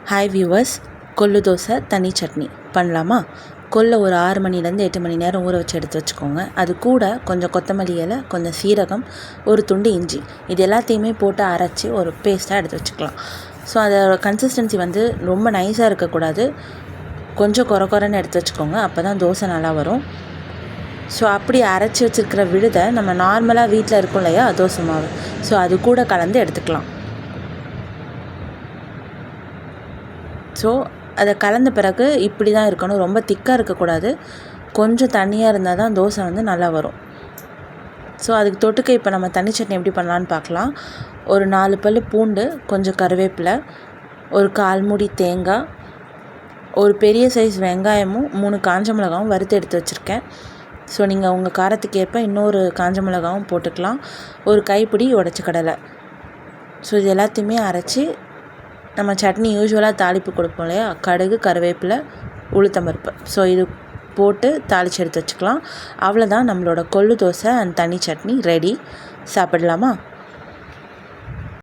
Hi viewers, கொள்ளு தோசை தனி சட்னி பண்ணலாமா? கொல்லை ஒரு 6 மணிலேருந்து 8 மணி நேரம் ஊற வச்சு எடுத்து வச்சுக்கோங்க. அது கூட கொஞ்சம் கொத்தமல்லி இலை, கொஞ்சம் சீரகம், ஒரு துண்டு இஞ்சி, இது எல்லாத்தையுமே போட்டு அரைச்சி ஒரு பேஸ்ட்டாக எடுத்து வச்சுக்கலாம். ஸோ அதோட கன்சிஸ்டன்சி ரொம்ப நைஸாக இருக்கக்கூடாது, கொஞ்சம் குறைன்னு எடுத்து வச்சுக்கோங்க. அப்போ தான் தோசை நல்லா வரும். ஸோ அப்படி அரைச்சி வச்சுருக்கிற விழுதை நம்ம நார்மலாக வீட்டில் இருக்கும் இல்லையா தோசை மாவு, ஸோ அது கூட கலந்து எடுத்துக்கலாம். ஸோ அதை கலந்த பிறகு இப்படி தான் இருக்கணும், ரொம்ப திக்காக இருக்கக்கூடாது, கொஞ்சம் தண்ணியாக இருந்தால் தான் தோசை நல்லா வரும். ஸோ அதுக்கு தொட்டுக்க இப்போ நம்ம தனி சட்னி எப்படி பண்ணலான்னு பார்க்கலாம். ஒரு 4 பல் பூண்டு, கொஞ்சம் கருவேப்பிலை, ஒரு 1/4 மூடி தேங்காய், ஒரு பெரிய சைஸ் வெங்காயமும் 3 காஞ்ச மிளகாவும் வறுத்து எடுத்து வச்சுருக்கேன். ஸோ நீங்கள் உங்கள் காரத்துக்கு ஏற்ப இன்னொரு காஞ்ச மிளகாவும் போட்டுக்கலாம். ஒரு கைப்பிடி உடச்ச கடலை. ஸோ இது எல்லாத்தையுமே அரைச்சி நம்ம சட்னி யூஸ்வலாக தாளிப்பு கொடுப்போம் இல்லையா, கடுகு, கருவேப்பிலை, உளுத்தம்பருப்பு, ஸோ இது போட்டு தாளித்து எடுத்து வச்சுக்கலாம். அவ்வளோதான், நம்மளோட கொள்ளு தோசை அண்ட் தனி சட்னி ரெடி. சாப்பிடலாமா?